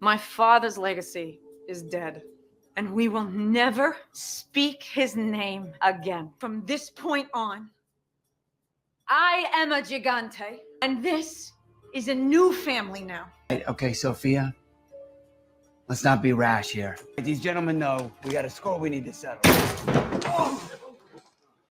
My father's legacy is dead, and we will never speak his name again. From this point on, I am a Gigante, and this is a new family now. Okay, Sofia. Let's not be rash here. These gentlemen know we got a score we need to settle.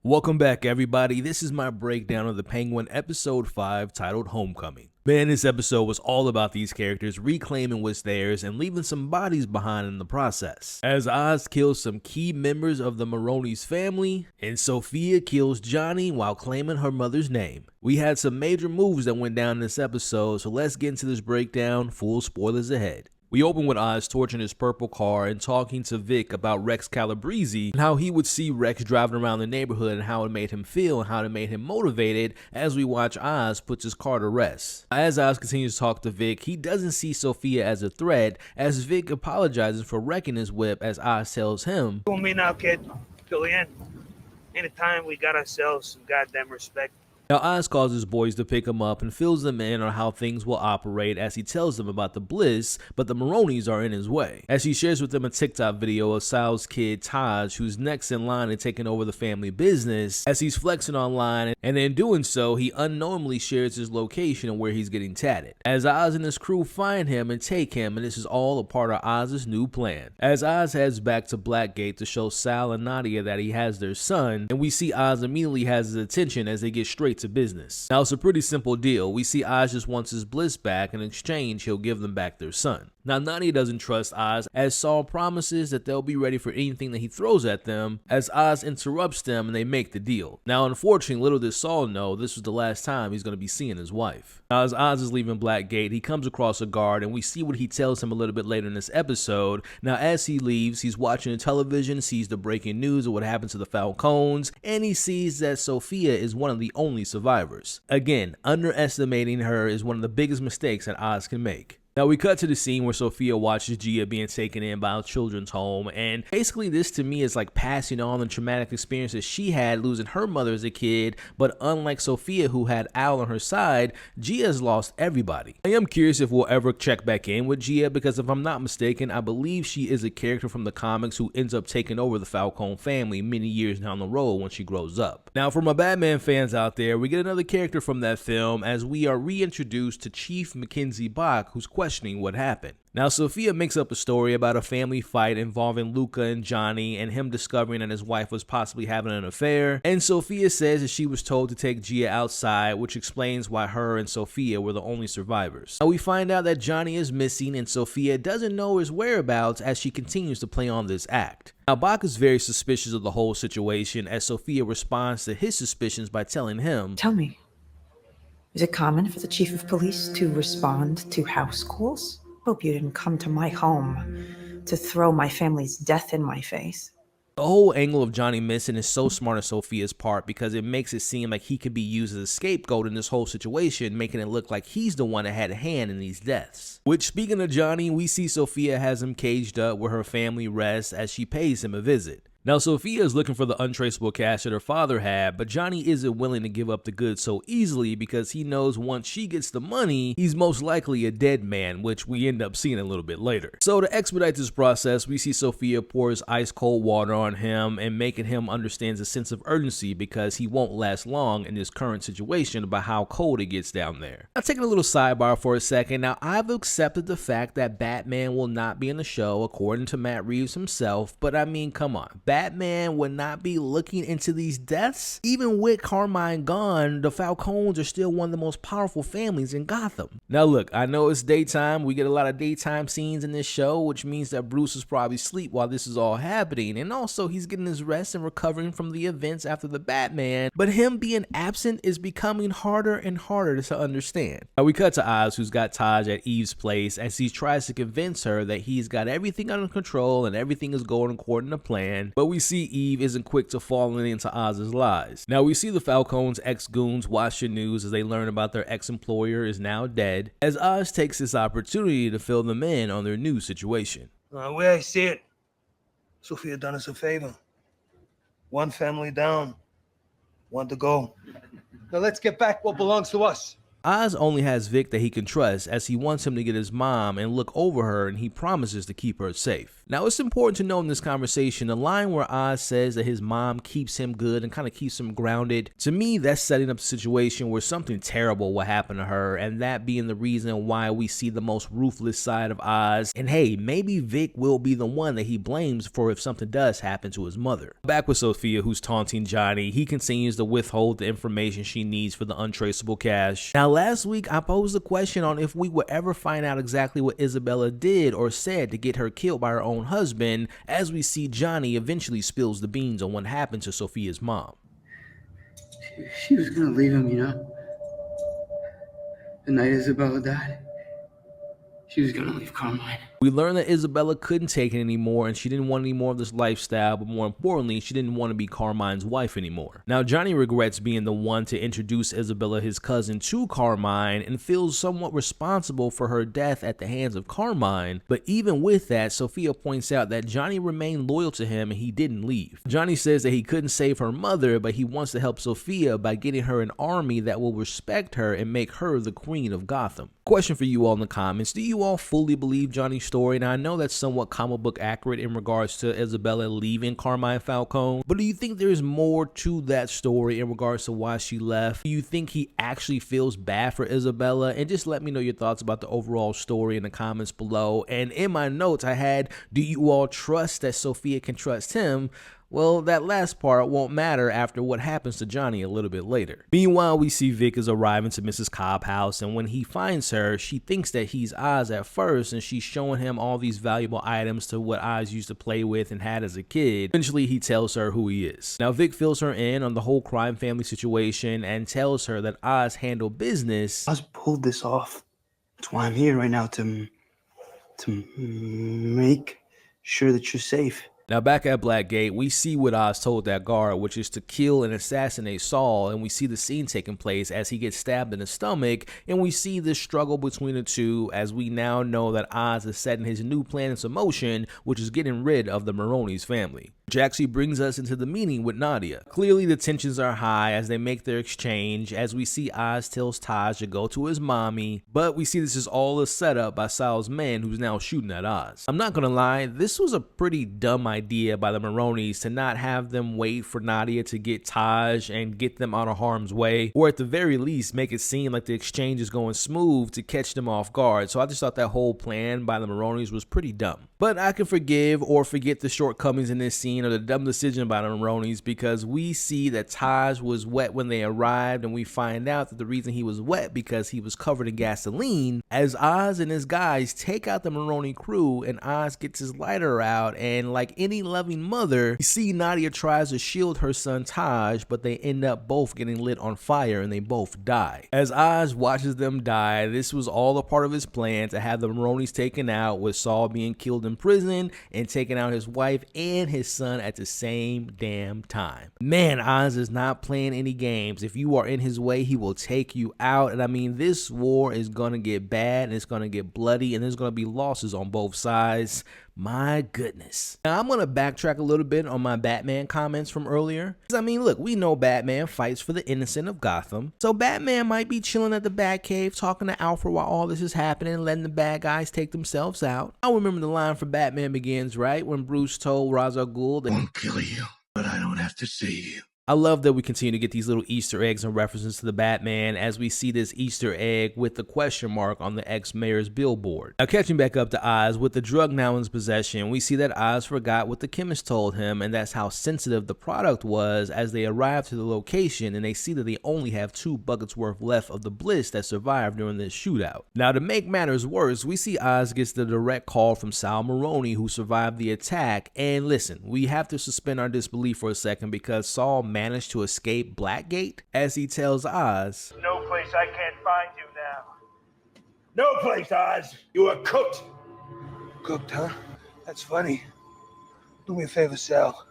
Welcome back, everybody. This is my breakdown of The Penguin episode 5 titled Homecoming. Man, this episode was all about these characters reclaiming what's theirs and leaving some bodies behind in the process. As Oz kills some key members of the Maroney's family, and Sofia kills Johnny while claiming her mother's name. We had some major moves that went down in this episode, so let's get into this breakdown. Full spoilers ahead. We open with Oz torching his purple car and talking to Vic about Rex Calabrese and how he would see Rex driving around the neighborhood and how it made him feel and how it made him motivated as we watch Oz put his car to rest. As Oz continues to talk to Vic, he doesn't see Sofia as a threat as Vic apologizes for wrecking his whip as Oz tells him, "For me now, kid, till the end. Anytime we got ourselves some goddamn respect." Now Oz calls his boys to pick him up and fills them in on how things will operate as he tells them about the bliss, but the Maroneys are in his way. As he shares with them a TikTok video of Sal's kid Taj, who's next in line and taking over the family business, as he's flexing online, and in doing so, he unknowingly shares his location and where he's getting tatted. As Oz and his crew find him and take him, and this is all a part of Oz's new plan. As Oz heads back to Blackgate to show Sal and Nadia that he has their son, and we see Oz immediately has his attention as they get straight to business. Now it's a pretty simple deal. We see Oz just wants his bliss back, and in exchange he'll give them back their son. Now Nadia doesn't trust Oz as Saul promises that they'll be ready for anything that he throws at them as Oz interrupts them and they make the deal. Now unfortunately, little does Saul know this was the last time he's going to be seeing his wife. Now as Oz is leaving Blackgate, he comes across a guard and we see what he tells him a little bit later in this episode. Now as he leaves, he's watching the television, sees the breaking news of what happened to the Falcones, and he sees that Sofia is one of the only survivors. Again, underestimating her is one of the biggest mistakes that Oz can make. Now we cut to the scene where Sofia watches Gia being taken in by a children's home, and basically this to me is like passing on the traumatic experiences she had losing her mother as a kid, but unlike Sofia who had Al on her side, Gia's lost everybody. I am curious if we'll ever check back in with Gia because if I'm not mistaken, I believe she is a character from the comics who ends up taking over the Falcone family many years down the road when she grows up. Now for my Batman fans out there, we get another character from that film as we are reintroduced to Chief Mackenzie Bach, who's questioning what happened. Now Sofia makes up a story about a family fight involving Luca and Johnny and him discovering that his wife was possibly having an affair, and Sofia says that she was told to take Gia outside, which explains why her and Sofia were the only survivors. Now we find out that Johnny is missing and Sofia doesn't know his whereabouts as she continues to play on this act. Now Bach is very suspicious of the whole situation as Sofia responds to his suspicions by telling him, "Tell me, is it common for the chief of police to respond to house calls? Hope you didn't come to my home to throw my family's death in my face." The whole angle of Johnny missing is so smart on Sofia's part because it makes it seem like he could be used as a scapegoat in this whole situation, making it look like he's the one that had a hand in these deaths. Which, speaking of Johnny, we see Sofia has him caged up where her family rests as she pays him a visit. Now Sofia is looking for the untraceable cash that her father had, but Johnny isn't willing to give up the goods so easily because he knows once she gets the money, he's most likely a dead man, which we end up seeing a little bit later. So to expedite this process, we see Sofia pours ice cold water on him and making him understand a sense of urgency because he won't last long in this current situation about how cold it gets down there. Now taking a little sidebar for a second, now I've accepted the fact that Batman will not be in the show according to Matt Reeves himself, but I mean come on. Batman would not be looking into these deaths. Even with Carmine gone, the Falcones are still one of the most powerful families in Gotham. Now look, I know it's daytime. We get a lot of daytime scenes in this show, which means that Bruce is probably asleep while this is all happening. And also he's getting his rest and recovering from the events after the Batman. But him being absent is becoming harder and harder to understand. Now we cut to Oz, who's got Taj at Eve's place as he tries to convince her that he's got everything under control and everything is going according to plan. But we see Eve isn't quick to falling into Oz's lies. Now we see the Falcones' ex-goons watch the news as they learn about their ex-employer is now dead, as Oz takes this opportunity to fill them in on their new situation. The way I see it, Sofia done us a favor. One family down, one to go. Now let's get back what belongs to us. Oz only has Vic that he can trust, as he wants him to get his mom and look over her, and he promises to keep her safe. Now, it's important to know in this conversation the line where Oz says that his mom keeps him good and kind of keeps him grounded. To me, that's setting up a situation where something terrible will happen to her, and that being the reason why we see the most ruthless side of Oz. And hey, maybe Vic will be the one that he blames for if something does happen to his mother. Back with Sofia, who's taunting Johnny, he continues to withhold the information she needs for the untraceable cash. Now, last week I posed a question on if we would ever find out exactly what Isabella did or said to get her killed by her own husband, as we see Johnny eventually spills the beans on what happened to Sofia's mom. She was gonna leave him, you know? The night Isabella died, she was gonna leave Carmine. We learned that Isabella couldn't take it anymore, and she didn't want any more of this lifestyle, but more importantly, she didn't want to be Carmine's wife anymore. Now, Johnny regrets being the one to introduce Isabella, his cousin, to Carmine, and feels somewhat responsible for her death at the hands of Carmine. But even with that, Sofia points out that Johnny remained loyal to him and he didn't leave. Johnny says that he couldn't save her mother, but he wants to help Sofia by getting her an army that will respect her and make her the queen of Gotham. Question for you all in the comments: do you all fully believe Johnny's story? Now, I know that's somewhat comic book accurate in regards to Isabella leaving Carmine Falcone, but do you think there's more to that story in regards to why she left? Do you think he actually feels bad for Isabella? And just let me know your thoughts about the overall story in the comments below. And in my notes I had, do you all trust that Sofia can trust him? Well, that last part won't matter after what happens to Johnny a little bit later. Meanwhile, we see Vic is arriving to Mrs. Cobb's house, and when he finds her, she thinks that he's Oz at first, and she's showing him all these valuable items to what Oz used to play with and had as a kid. Eventually, he tells her who he is. Now, Vic fills her in on the whole crime family situation and tells her that Oz handled business. Oz pulled this off. That's why I'm here right now, to make sure that you're safe. Now, back at Blackgate, we see what Oz told that guard, which is to kill and assassinate Saul, and we see the scene taking place as he gets stabbed in the stomach, and we see this struggle between the two as we now know that Oz is setting his new plan into motion, which is getting rid of the Maroney's family. Which actually brings us into the meeting with Nadia. Clearly, the tensions are high as they make their exchange, as we see Oz tells Taj to go to his mommy, but we see this is all a setup by Sal's man, who's now shooting at Oz. I'm not gonna lie, this was a pretty dumb idea by the Maroneys to not have them wait for Nadia to get Taj and get them out of harm's way, or at the very least make it seem like the exchange is going smooth to catch them off guard. So I just thought that whole plan by the Maroneys was pretty dumb. But I can forgive or forget the shortcomings in this scene or the dumb decision by the Maroneys, because we see that Taj was wet when they arrived, and we find out that the reason he was wet because he was covered in gasoline, as Oz and his guys take out the Maroney crew, and Oz gets his lighter out, and like any loving mother, you see Nadia tries to shield her son Taj, but they end up both getting lit on fire and they both die. As Oz watches them die, this was all a part of his plan to have the Maroneys taken out, with Saul being killed in prison and taking out his wife and his son at the same damn time. Man, Oz is not playing any games. If you are in his way, he will take you out. And I mean, this war is gonna get bad and it's gonna get bloody, and there's gonna be losses on both sides. My goodness. Now, I'm gonna backtrack a little bit on my Batman comments from earlier. I mean, look, we know Batman fights for the innocent of Gotham. So Batman might be chilling at the Batcave talking to Alfred while all this is happening, letting the bad guys take themselves out. I remember the line from Batman Begins, right? When Bruce told Ra's al Ghul that, "Won't kill you, but I don't have to see you." I love that we continue to get these little Easter eggs and references to the Batman, as we see this Easter egg with the question mark on the ex-mayor's billboard. Now, catching back up to Oz, with the drug now in his possession, we see that Oz forgot what the chemist told him, and that's how sensitive the product was, as they arrive to the location and they see that they only have 2 buckets worth left of the bliss that survived during this shootout. Now, to make matters worse, we see Oz gets the direct call from Sal Maroney, who survived the attack. And listen, we have to suspend our disbelief for a second, because Saul managed to escape Blackgate, as he tells Oz, No place I can't find you now. No place, Oz. You are cooked. Cooked, huh? That's funny. Do me a favor, Sal.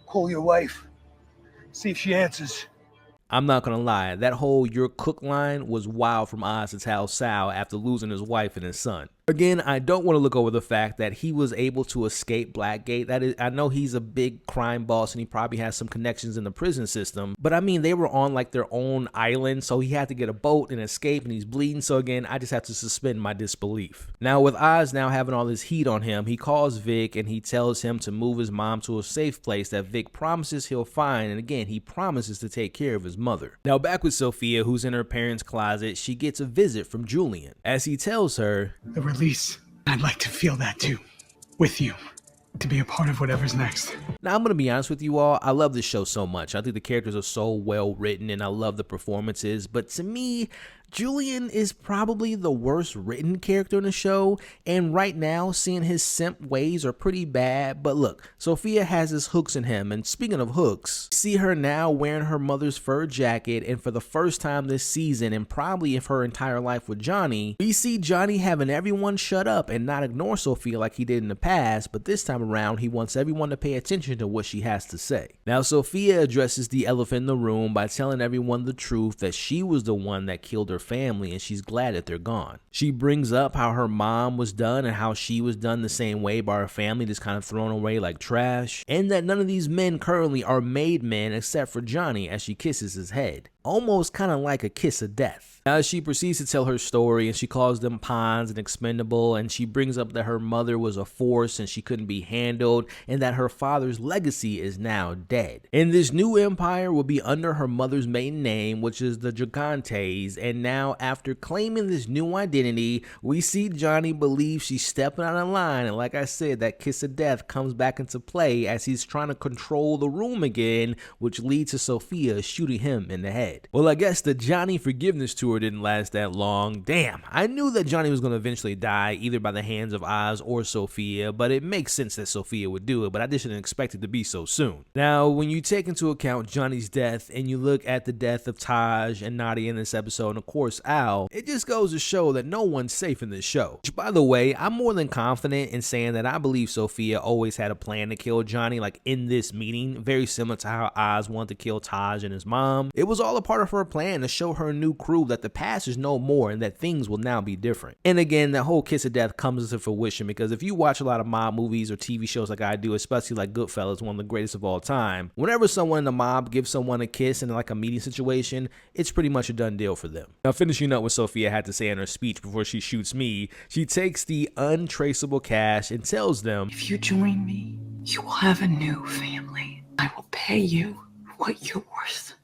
Call your wife. See if she answers. I'm not gonna lie, that whole "you're cooked" line was wild from Oz to tell Sal after losing his wife and his son. Again, I don't want to look over the fact that he was able to escape Blackgate. That is, I know he's a big crime boss and he probably has some connections in the prison system, but I mean, they were on like their own island, so he had to get a boat and escape, and he's bleeding. So again, I just have to suspend my disbelief. Now, with Oz now having all this heat on him, he calls Vic and he tells him to move his mom to a safe place that Vic promises he'll find, and again, he promises to take care of his mother. Now, back with Sofia, who's in her parents' closet, she gets a visit from Julian. As he tells her, The release. I'd like to feel that too. With you. To be a part of whatever's next. now I'm going to be honest with you all, I love this show so much. I think the characters are so well written and I love the performances, but to me, Julian is probably the worst written character in the show, and right now seeing his simp ways are pretty bad. But look, Sofia has his hooks in him, and speaking of hooks, see her now wearing her mother's fur jacket, and for the first time this season, and probably if her entire life with Johnny, we see Johnny having everyone shut up and not ignore Sofia like he did in the past, but this time around he wants everyone to pay attention to what she has to say. Now Sofia addresses the elephant in the room by telling everyone the truth that she was the one that killed her family and she's glad that they're gone. She brings up how her mom was done and how she was done the same way by her family, just kind of thrown away like trash, and that none of these men currently are made men except for Johnny as she kisses his head. Almost kind of like a kiss of death. Now she proceeds to tell her story and she calls them pawns and expendable, and she brings up that her mother was a force and she couldn't be handled, and that her father's legacy is now dead. And this new empire will be under her mother's maiden name, which is the Gigantes, and now after claiming this new identity, we see Johnny believe she's stepping out of line, and like I said, that kiss of death comes back into play as he's trying to control the room again, which leads to Sofia shooting him in the head. Well, I guess the Johnny forgiveness tour didn't last that long. Damn, I knew that Johnny was going to eventually die either by the hands of Oz or Sofia, but it makes sense that Sofia would do it, but I just didn't expect it to be so soon. Now, when you take into account Johnny's death and you look at the death of Taj and Nadia in this episode, and of course Al, it just goes to show that no one's safe in this show. Which, by the way, I'm more than confident in saying that I believe Sofia always had a plan to kill Johnny, like in this meeting, very similar to how Oz wanted to kill Taj and his mom. It was all a part of her plan to show her new crew that the past is no more and that things will now be different. And again, that whole kiss of death comes into fruition because if you watch a lot of mob movies or TV shows like I do, especially like Goodfellas, one of the greatest of all time, whenever someone in the mob gives someone a kiss in like a meeting situation, it's pretty much a done deal for them. Now, finishing up what Sofia had to say in her speech before she shoots me, she takes the untraceable cash and tells them, If you join me, you will have a new family. I will pay you what you're worth.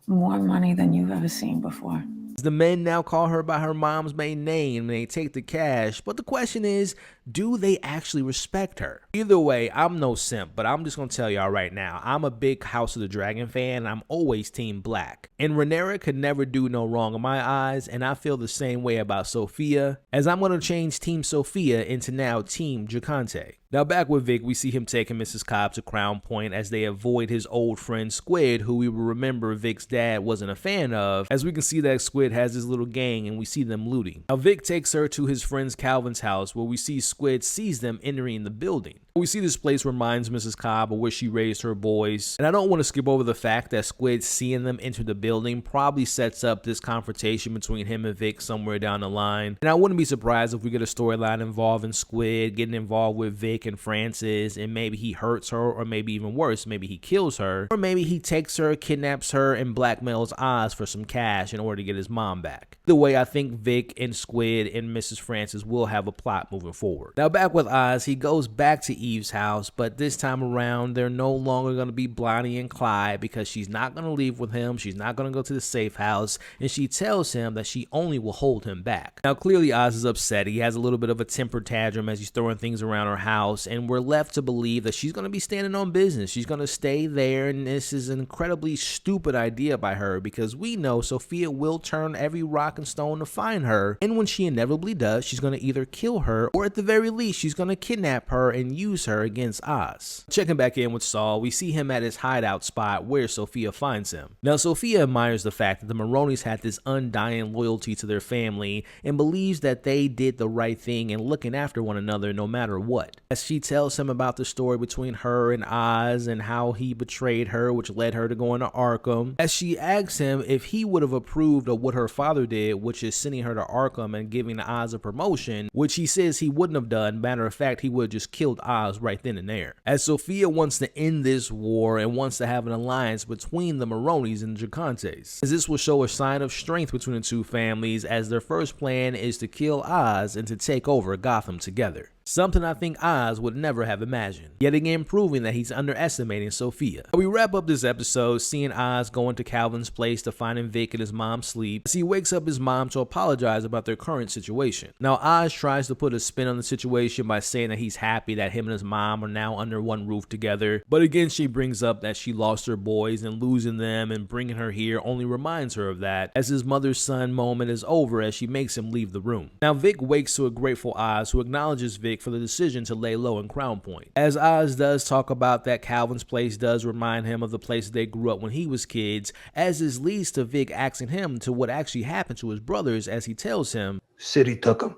More money than you've ever seen before. the men now call her by her mom's maiden name and they take the cash, but the question is, do they actually respect her? Either way, I'm no simp, but I'm just gonna tell y'all right now, I'm a big House of the Dragon fan and I'm always team black. And Rhaenyra could never do no wrong in my eyes, and I feel the same way about Sofia, as I'm gonna change Team Sofia into now Team Gigante. Now back with Vic, we see him taking Mrs. Cobb to Crown Point as they avoid his old friend Squid, who we will remember Vic's dad wasn't a fan of, as we can see that Squid has his little gang and we see them looting. Now Vic takes her to his friend Calvin's house where we see Squid sees them entering the building. We see this place reminds Mrs. Cobb of where she raised her boys, and I don't want to skip over the fact that Squid seeing them enter the building probably sets up this confrontation between him and Vic somewhere down the line, and I wouldn't be surprised if we get a storyline involving Squid getting involved with Vic and Francis, and maybe he hurts her, or maybe even worse, maybe he kills her, or maybe he takes her, kidnaps her, and blackmails Oz for some cash in order to get his mom back. Either way, I think Vic and Squid and Mrs. Francis will have a plot moving forward. Now back with Oz, he goes back to Eve's house, but this time around they're no longer going to be Blondie and Clyde because she's not going to leave with him, she's not going to go to the safe house, and she tells him that she only will hold him back. Now clearly Oz is upset, he has a little bit of a temper tantrum as he's throwing things around her house, and we're left to believe that she's going to be standing on business, she's going to stay there, and this is an incredibly stupid idea by her because we know Sofia will turn every rock and stone to find her, and when she inevitably does, she's going to either kill her or at the very least she's going to kidnap her and use use her against Oz. Checking back in with Saul, we see him at his hideout spot where Sofia finds him. Now, Sofia admires the fact that the Maronis had this undying loyalty to their family and believes that they did the right thing in looking after one another no matter what. As she tells him about the story between her and Oz and how he betrayed her, which led her to going to Arkham. As she asks him if he would have approved of what her father did, which is sending her to Arkham and giving Oz a promotion, which he says he wouldn't have done. Matter of fact, he would have just killed Oz right then and there. As Sofia wants to end this war and wants to have an alliance between the Maronis and the Gigantes, as this will show a sign of strength between the two families, as their first plan is to kill Oz and to take over Gotham together. Something I think Oz would never have imagined. Yet again proving that he's underestimating Sofia. We wrap up this episode seeing Oz going to Calvin's place to find Vic in his mom's sleep as he wakes up his mom to apologize about their current situation. Now Oz tries to put a spin on the situation by saying that he's happy that him and his mom are now under one roof together. But again she brings up that she lost her boys and losing them and bringing her here only reminds her of that as his mother's son moment is over as she makes him leave the room. Now Vic wakes to a grateful Oz who acknowledges Vic for the decision to lay low in Crown Point. As Oz does talk about that Calvin's place does remind him of the place they grew up when he was kids, as this leads to Vic asking him to what actually happened to his brothers as he tells him, City took him.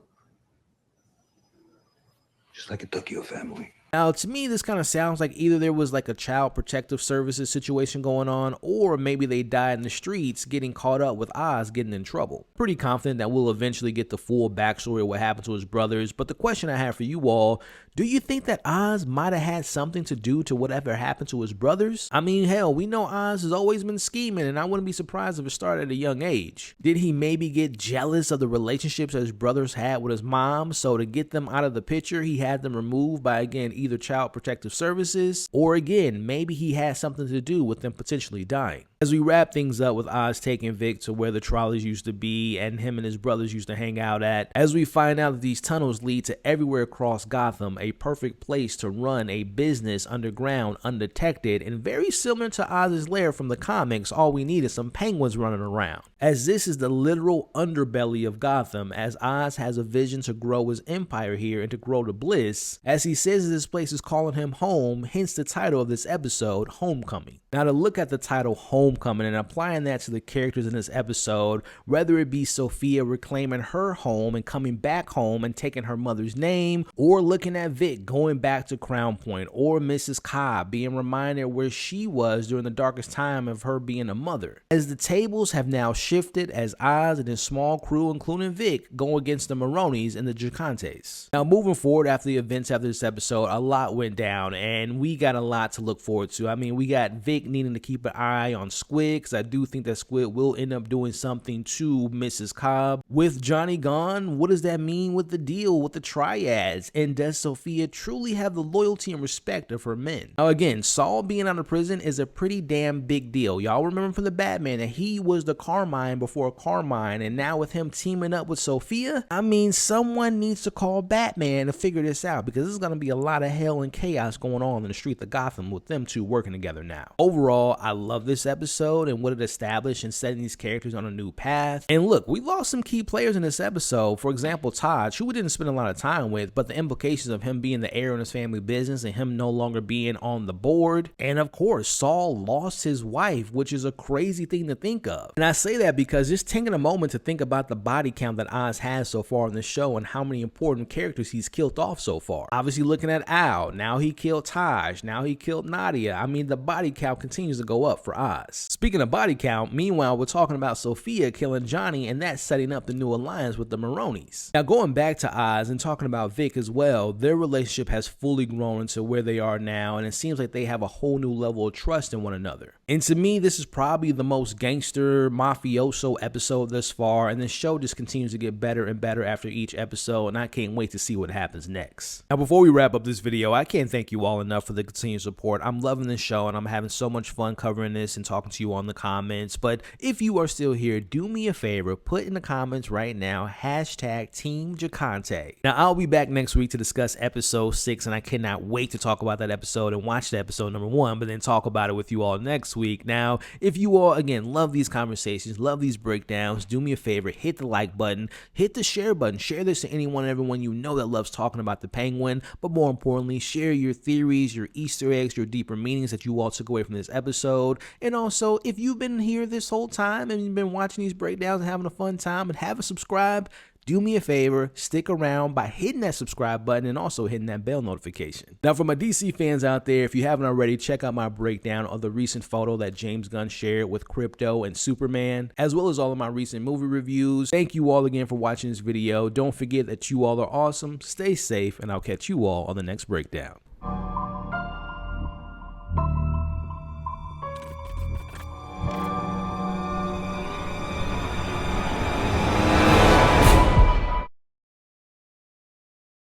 Just like it took your family. Now, to me, this kind of sounds like either there was like a child protective services situation going on, or maybe they died in the streets getting caught up with Oz getting in trouble. Pretty confident that we'll eventually get the full backstory of what happened to his brothers, but the question I have for you all, do you think that Oz might have had something to do to whatever happened to his brothers? I mean, hell, we know Oz has always been scheming, and I wouldn't be surprised if it started at a young age. Did he maybe get jealous of the relationships that his brothers had with his mom, so to get them out of the picture, he had them removed by, again, either child protective services, or again, maybe he had something to do with them potentially dying. As we wrap things up with Oz taking Vic to where the trolleys used to be and him and his brothers used to hang out at, as we find out that these tunnels lead to everywhere across Gotham, a perfect place to run a business underground, undetected, and very similar to Oz's lair from the comics. All we need is some penguins running around, as this is the literal underbelly of Gotham, as Oz has a vision to grow his empire here and to grow to bliss, as he says this place is calling him home, hence the title of this episode, Homecoming. Now to look at the title Homecoming and applying that to the characters in this episode, whether it be Sofia reclaiming her home and coming back home and taking her mother's name, or looking at Vic going back to Crown Point, or Mrs. Cobb being reminded where she was during the darkest time of her being a mother. As the tables have now shifted as Oz and his small crew, including Vic, go against the Maronis and the Gigantes. Now moving forward after the events of this episode, a lot went down and we got a lot to look forward to. I mean, we got Vic needing to keep an eye on Squid, because I do think that Squid will end up doing something to Mrs. Cobb. With Johnny gone, what does that mean with the deal with the triads? And does Sofia truly have the loyalty and respect of her men? Now again, Saul being out of prison is a pretty damn big deal. Y'all remember from the Batman that he was the Carmine before Carmine, and now with him teaming up with Sofia, I mean, someone needs to call Batman to figure this out, because this is going to be a lot of hell and chaos going on in the streets of Gotham with them two working together now. Overall, I love this episode and what it established in setting these characters on a new path. And look, we lost some key players in this episode. For example, Taj, who we didn't spend a lot of time with, but the implications of him being the heir in his family business and him no longer being on the board. And of course, Saul lost his wife, which is a crazy thing to think of. And I say that because just taking a moment to think about the body count that Oz has so far in the show and how many important characters he's killed off so far. Obviously looking at Al, now he killed Taj, now he killed Nadia. I mean, the body count continues to go up for Oz. Speaking of body count, meanwhile, we're talking about Sofia killing Johnny, and that's setting up the new alliance with the Maronis. Now going back to Oz and talking about Vic as well, their relationship has fully grown into where they are now, and it seems like they have a whole new level of trust in one another. And to me, this is probably the most gangster mafioso episode thus far, and the show just continues to get better and better after each episode, and I can't wait to see what happens next. Now before we wrap up this video, I can't thank you all enough for the continued support. I'm loving this show and I'm having so much fun covering this and talking talking to you on the comments. But if you are still here, do me a favor, put in the comments right now, hashtag Team Gigante. Now, I'll be back next week to discuss episode 6, and I cannot wait to talk about that episode and watch the episode number 1, but then talk about it with you all next week. Now, if you all, again, love these conversations, love these breakdowns, do me a favor, hit the like button, hit the share button, share this to anyone and everyone you know that loves talking about the Penguin, but more importantly, share your theories, your Easter eggs, your deeper meanings that you all took away from this episode. And also, if you've been here this whole time and you've been watching these breakdowns and having a fun time and haven't subscribed, do me a favor, stick around by hitting that subscribe button and also hitting that bell notification. Now, for my DC fans out there, if you haven't already, check out my breakdown of the recent photo that James Gunn shared with Crypto and Superman, as well as all of my recent movie reviews. Thank you all again for watching this video. Don't forget that you all are awesome, stay safe, and I'll catch you all on the next breakdown.